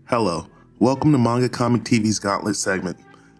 Hello, welcome to Manga Comic TV's Gauntlet segment.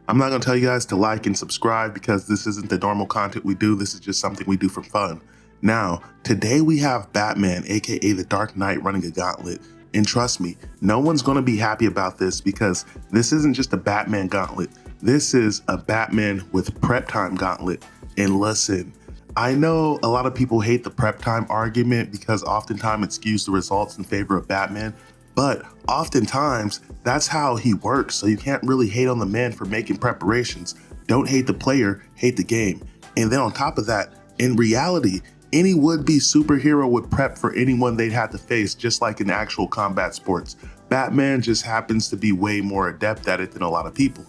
I'm not going to tell you guys to like and subscribe because this isn't the normal content we do, this is just something we do for fun. Now, today we have Batman, aka the Dark Knight, running a gauntlet. And trust me, no one's going to be happy about this because this isn't just a Batman gauntlet. This is a Batman with prep time gauntlet. And listen, I know a lot of people hate the prep time argument because oftentimes it skews the results in favor of Batman. But oftentimes, that's how he works, so you can't really hate on the man for making preparations. Don't hate the player, hate the game. And then on top of that, in reality, any would-be superhero would prep for anyone they'd have to face, just like in actual combat sports. Batman just happens to be way more adept at it than a lot of people.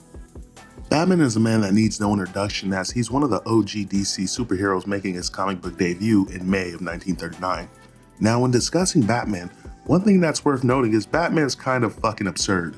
Batman is a man that needs no introduction as he's one of the OG DC superheroes making his comic book debut in May of 1939. Now, when discussing Batman, one thing that's worth noting is Batman's kind of fucking absurd.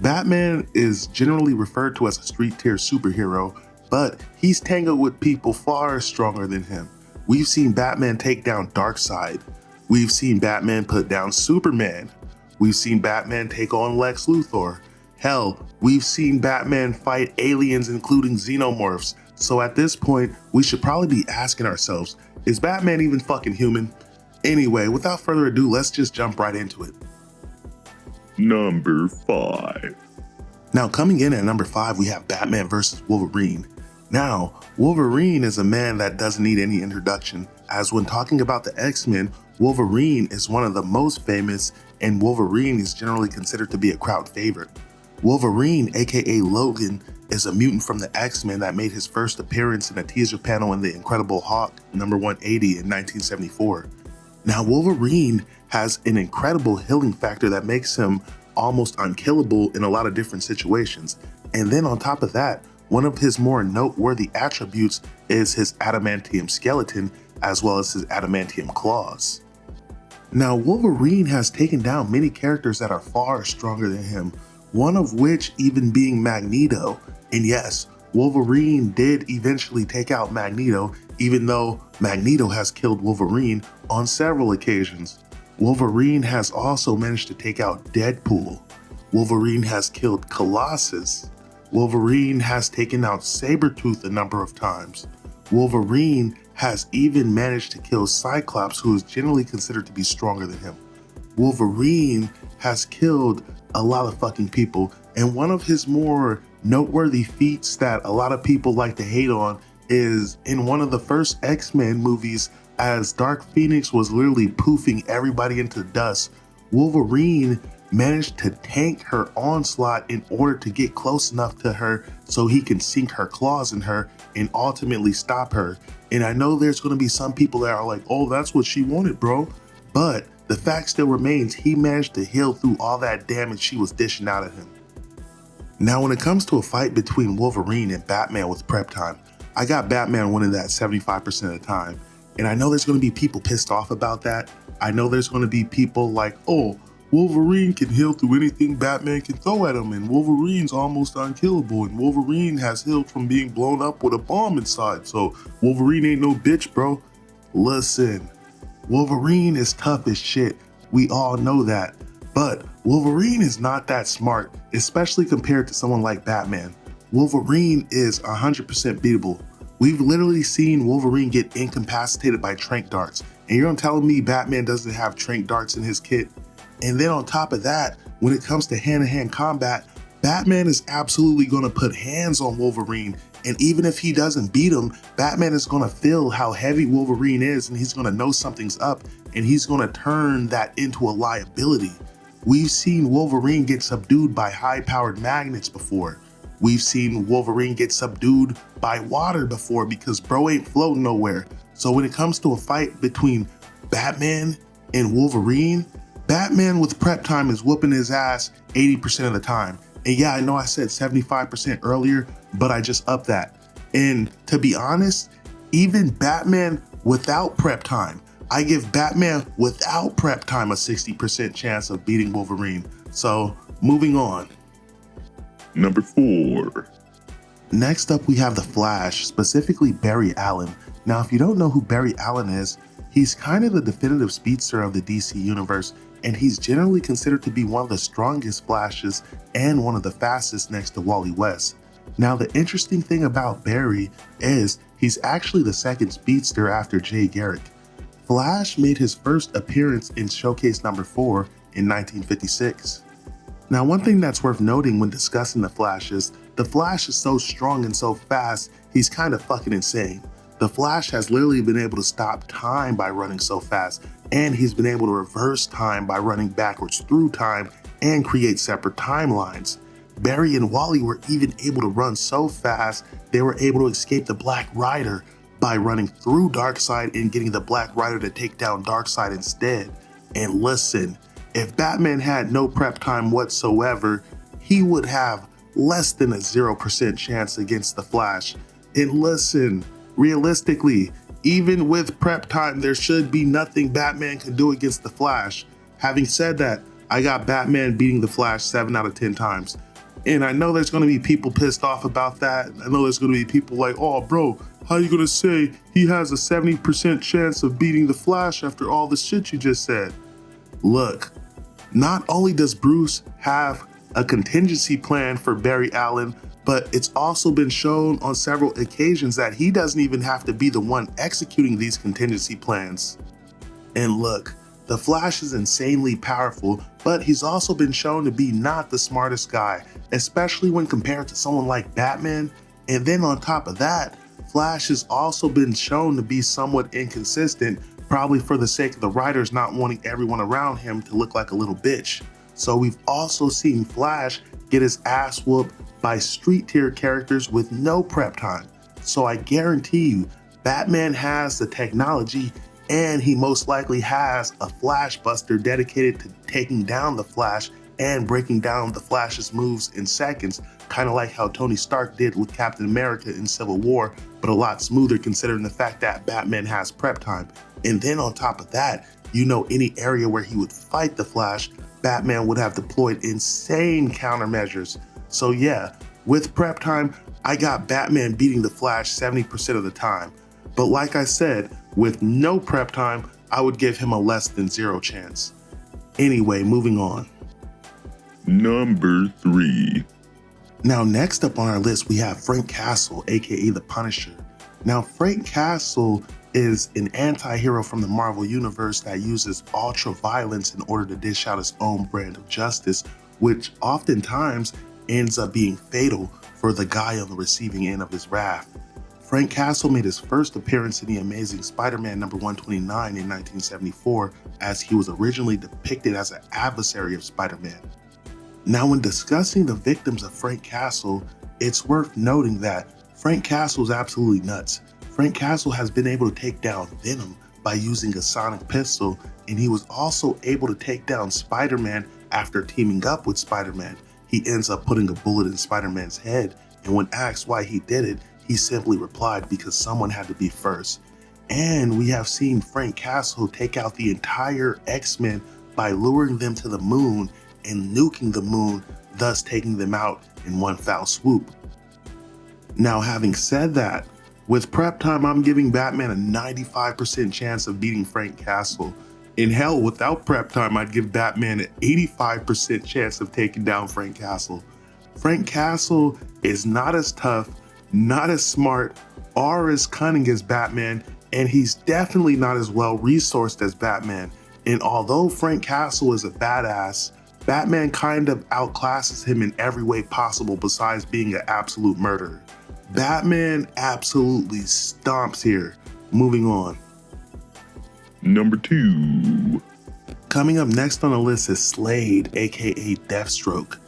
Batman is generally referred to as a street tier superhero, but he's tangled with people far stronger than him. We've seen Batman take down Darkseid. We've seen Batman put down Superman. We've seen Batman take on Lex Luthor. Hell, we've seen Batman fight aliens including xenomorphs. So at this point, we should probably be asking ourselves, is Batman even fucking human? Anyway, without further ado, let's just jump right into it. Number 5. Now, coming in at number 5, we have Batman vs. Wolverine. Now, Wolverine is a man that doesn't need any introduction, as when talking about the X-Men, Wolverine is one of the most famous, and Wolverine is generally considered to be a crowd favorite. Wolverine, aka Logan, is a mutant from the X-Men that made his first appearance in a teaser panel in The Incredible Hulk number 180 in 1974. Now, Wolverine has an incredible healing factor that makes him almost unkillable in a lot of different situations. And then on top of that, one of his more noteworthy attributes is his adamantium skeleton, as well as his adamantium claws. Now, Wolverine has taken down many characters that are far stronger than him, one of which even being Magneto. And yes, Wolverine did eventually take out Magneto, even though Magneto has killed Wolverine on several occasions. Wolverine has also managed to take out Deadpool. Wolverine has killed Colossus. Wolverine has taken out Sabretooth a number of times. Wolverine has even managed to kill Cyclops, who is generally considered to be stronger than him. Wolverine has killed a lot of fucking people, and one of his more noteworthy feats that a lot of people like to hate on is in one of the first X-Men movies, as Dark Phoenix was literally poofing everybody into dust, Wolverine managed to tank her onslaught in order to get close enough to her so he can sink her claws in her and ultimately stop her. And I know there's going to be some people that are like, oh, that's what she wanted, bro. But the fact still remains, he managed to heal through all that damage she was dishing out at him. Now, when it comes to a fight between Wolverine and Batman with prep time, I got Batman winning that 75% of the time. And I know there's going to be people pissed off about that. I know there's going to be people like, oh, Wolverine can heal through anything Batman can throw at him, and Wolverine's almost unkillable, and Wolverine has healed from being blown up with a bomb inside, so Wolverine ain't no bitch, bro. Listen, Wolverine is tough as shit. We all know that. But Wolverine is not that smart, especially compared to someone like Batman. Wolverine is 100% beatable. We've literally seen Wolverine get incapacitated by trank darts, and you're telling me Batman doesn't have trank darts in his kit? And then on top of that, when it comes to hand-to-hand combat, Batman is absolutely going to put hands on Wolverine, and even if he doesn't beat him, Batman is going to feel how heavy Wolverine is, and he's going to know something's up, and he's going to turn that into a liability. We've seen Wolverine get subdued by high-powered magnets before. We've seen Wolverine get subdued by water before because bro ain't floating nowhere. So when it comes to a fight between Batman and Wolverine, Batman with prep time is whooping his ass 80% of the time. And yeah, I know I said 75% earlier, but I just upped that. And to be honest, even Batman without prep time, I give Batman without prep time a 60% chance of beating Wolverine. So moving on. Number 4. Next up, we have the Flash, specifically Barry Allen. Now, if you don't know who Barry Allen is, he's kind of the definitive speedster of the DC universe. and he's generally considered to be one of the strongest Flashes and one of the fastest next to Wally West. Now, the interesting thing about Barry is he's actually the second speedster after Jay Garrick. Flash made his first appearance in Showcase number 4 in 1956. Now, one thing that's worth noting when discussing the Flash is so strong and so fast, he's kind of fucking insane. The Flash has literally been able to stop time by running so fast, and he's been able to reverse time by running backwards through time and create separate timelines. Barry and Wally were even able to run so fast, they were able to escape the Black Rider by running through Darkseid and getting the Black Rider to take down Darkseid instead. And listen, if Batman had no prep time whatsoever, he would have less than a 0% chance against the Flash. And listen, realistically, even with prep time, there should be nothing Batman can do against the Flash. Having said that, I got Batman beating the Flash 7 out of 10 times. And I know there's gonna be people pissed off about that. I know there's gonna be people like, oh bro, how you gonna say he has a 70% chance of beating the Flash after all the shit you just said? Look, not only does Bruce have a contingency plan for Barry Allen, but it's also been shown on several occasions that he doesn't even have to be the one executing these contingency plans. And look, the Flash is insanely powerful, but he's also been shown to be not the smartest guy, especially when compared to someone like Batman. And then on top of that, Flash has also been shown to be somewhat inconsistent, probably for the sake of the writers not wanting everyone around him to look like a little bitch. So we've also seen Flash get his ass whooped by street tier characters with no prep time. So I guarantee you, Batman has the technology, and he most likely has a Flash Buster dedicated to taking down the Flash and breaking down the Flash's moves in seconds, kind of like how Tony Stark did with Captain America in Civil War, but a lot smoother considering the fact that Batman has prep time. And then on top of that, you know, any area where he would fight the Flash, Batman would have deployed insane countermeasures. So yeah, with prep time, I got Batman beating the Flash 70% of the time. But like I said, with no prep time, I would give him a less than 0 chance. Anyway, moving on. Number 3. Now next up on our list, we have Frank Castle, aka the Punisher. Now Frank Castle is an anti-hero from the Marvel Universe that uses ultra violence in order to dish out his own brand of justice, which oftentimes ends up being fatal for the guy on the receiving end of his wrath. Frank Castle made his first appearance in The Amazing Spider-Man number 129 in 1974, as he was originally depicted as an adversary of Spider-Man. Now, when discussing the victims of Frank Castle, it's worth noting that Frank Castle is absolutely nuts. Frank Castle has been able to take down Venom by using a sonic pistol, and he was also able to take down Spider-Man after teaming up with Spider-Man. He ends up putting a bullet in Spider-Man's head, and when asked why he did it, he simply replied, because someone had to be first. And we have seen Frank Castle take out the entire X-Men by luring them to the moon and nuking the moon, thus taking them out in one foul swoop. Now, having said that, with prep time, I'm giving Batman a 95% chance of beating Frank Castle. In hell, without prep time, I'd give Batman an 85% chance of taking down Frank Castle. Frank Castle is not as tough, not as smart, or as cunning as Batman, and he's definitely not as well resourced as Batman. And although Frank Castle is a badass, Batman kind of outclasses him in every way possible besides being an absolute murderer. Batman absolutely stomps here. Moving on. Number 2. Coming up next on the list is Slade, aka Deathstroke.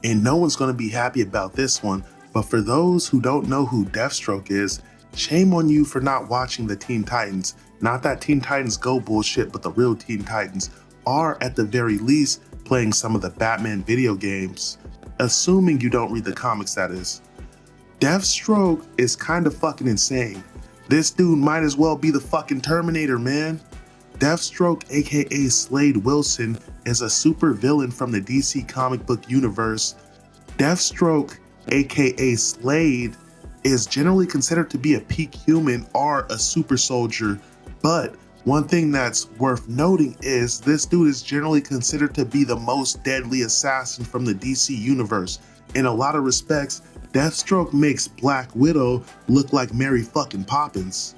And no one's going to be happy about this one, but for those who don't know who Deathstroke is, shame on you for not watching the Teen Titans. Not that Teen Titans Go bullshit, but the real Teen Titans, are at the very least playing some of the Batman video games. Assuming you don't read the comics, that is. Deathstroke is kind of fucking insane. This dude might as well be the fucking Terminator, man. Deathstroke, aka Slade Wilson, is a super villain from the DC comic book universe. Deathstroke, aka Slade, is generally considered to be a peak human or a super soldier, but One thing that's worth noting is this dude is generally considered to be the most deadly assassin from the DC universe. In a lot of respects, Deathstroke makes Black Widow look like Mary fucking Poppins.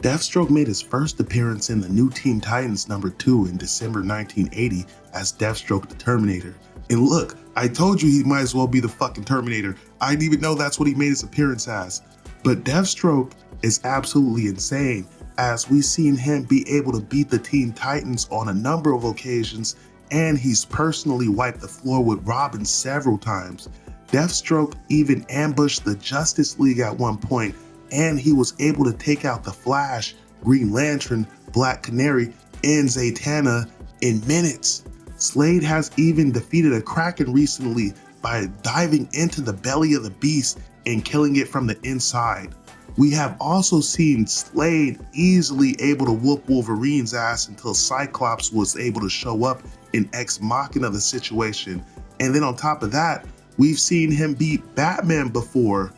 Deathstroke made his first appearance in the New Teen Titans #2 in December 1980 as Deathstroke the Terminator. And look, I told you he might as well be the fucking Terminator. I didn't even know that's what he made his appearance as. But Deathstroke is absolutely insane, as we've seen him be able to beat the Teen Titans on a number of occasions, and he's personally wiped the floor with Robin several times. Deathstroke even ambushed the Justice League at one point, and he was able to take out the Flash, Green Lantern, Black Canary, and Zatanna in minutes. Slade has even defeated a Kraken recently by diving into the belly of the beast and killing it from the inside. We have also seen Slade easily able to whoop Wolverine's ass until Cyclops was able to show up in Ex Machina the situation. And then on top of that, we've seen him beat Batman before.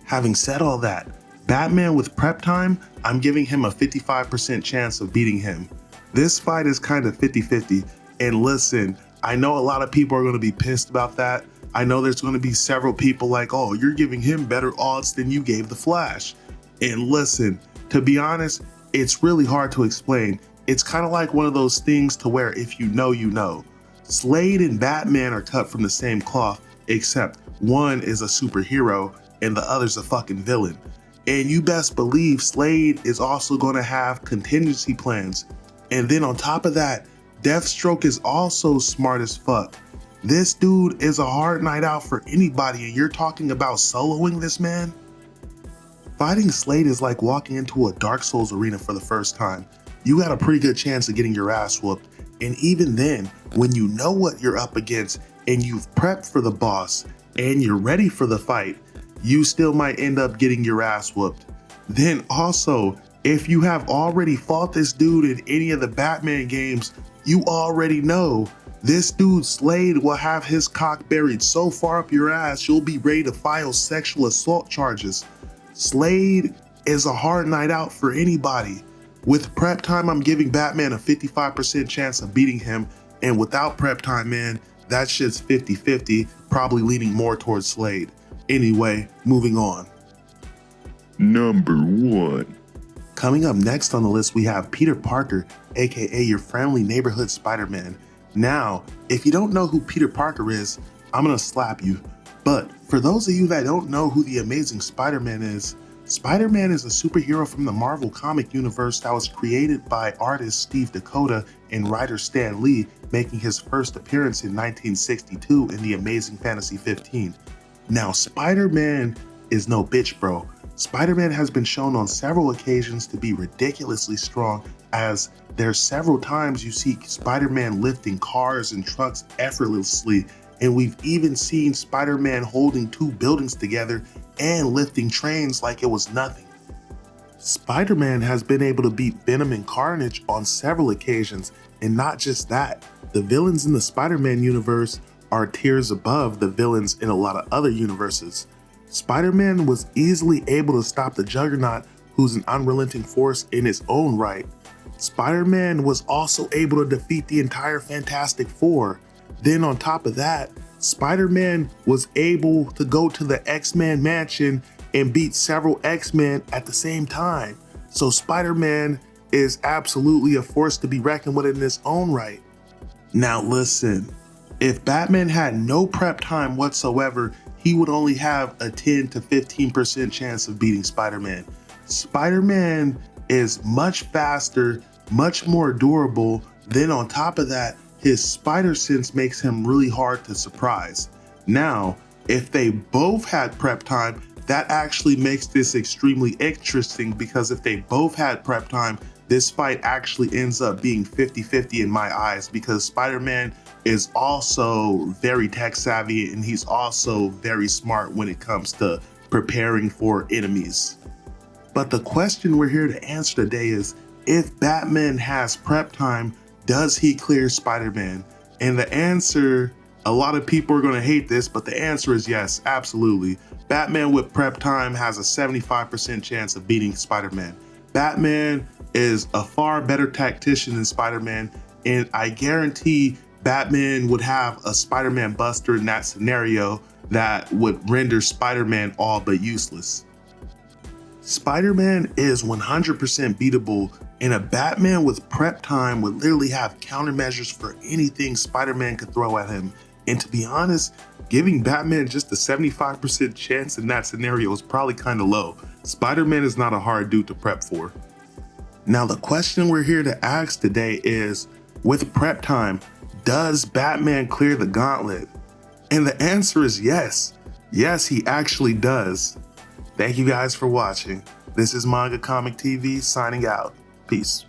Having said all that, Batman with prep time, I'm giving him a 55% chance of beating him. This fight is kind of 50-50, and listen, I know a lot of people are going to be pissed about that. I know there's going to be several people like, oh, you're giving him better odds than you gave the Flash. And listen, to be honest, it's really hard to explain. It's kind of like one of those things to where if you know, you know. Slade and Batman are cut from the same cloth, except one is a superhero and the other's a fucking villain. And you best believe Slade is also going to have contingency plans. And then on top of that, Deathstroke is also smart as fuck. This dude is a hard night out for anybody, and you're talking about soloing this man? Fighting Slade is like walking into a Dark Souls arena for the first time. You got a pretty good chance of getting your ass whooped. And even then, when you know what you're up against and you've prepped for the boss and you're ready for the fight, you still might end up getting your ass whooped. Then also, if you have already fought this dude in any of the Batman games, you already know this dude Slade will have his cock buried so far up your ass you'll be ready to file sexual assault charges. Slade is a hard night out for anybody. With prep time, I'm giving Batman a 55% chance of beating him, and without prep time, man, that shit's 50-50, probably leaning more towards Slade. Anyway, moving on. Number 1. Coming up next on the list, we have Peter Parker, aka your friendly neighborhood Spider-Man. Now, if you don't know who Peter Parker is, I'm gonna slap you. But for those of you that don't know who the Amazing Spider-Man is a superhero from the Marvel comic universe that was created by artist Steve Dakota and writer Stan Lee, making his first appearance in 1962 in the Amazing Fantasy 15. Now, Spider-Man is no bitch, bro. Spider-Man has been shown on several occasions to be ridiculously strong, as there's several times you see Spider-Man lifting cars and trucks effortlessly, and we've even seen Spider-Man holding 2 buildings together and lifting trains like it was nothing. Spider-Man has been able to beat Venom and Carnage on several occasions, and not just that, the villains in the Spider-Man universe are tiers above the villains in a lot of other universes. Spider-Man was easily able to stop the Juggernaut, who's an unrelenting force in his own right. Spider-Man was also able to defeat the entire Fantastic Four. Then on top of that, Spider-Man was able to go to the Xmen mansion and beat several X-Men at the same time. So Spider-Man is absolutely a force to be reckoned with in his own right. Now listen, if Batman had no prep time whatsoever, he would only have a 10 to 15% chance of beating Spider-Man. Spider-Man is much faster, much more durable. Then on top of that, his spider sense makes him really hard to surprise. Now, if they both had prep time, that actually makes this extremely interesting, because if they both had prep time, this fight actually ends up being 50-50 in my eyes, because Spider-Man is also very tech savvy and he's also very smart when it comes to preparing for enemies. But the question we're here to answer today is, if Batman has prep time, does he clear Spider-Man? And the answer, a lot of people are going to hate this, but the answer is yes, absolutely. Batman with prep time has a 75% chance of beating Spider-Man. Batman is a far better tactician than Spider-Man, and I guarantee Batman would have a Spider-Man buster in that scenario that would render Spider-Man all but useless. Spider-Man is 100% beatable, and a Batman with prep time would literally have countermeasures for anything Spider-Man could throw at him. And to be honest, giving Batman just a 75% chance in that scenario is probably kind of low. Spider-Man is not a hard dude to prep for. Now the question we're here to ask today is, with prep time, does Batman clear the gauntlet? And the answer is yes. Yes, he actually does. Thank you guys for watching. This is Manga Comic TV signing out. Peace.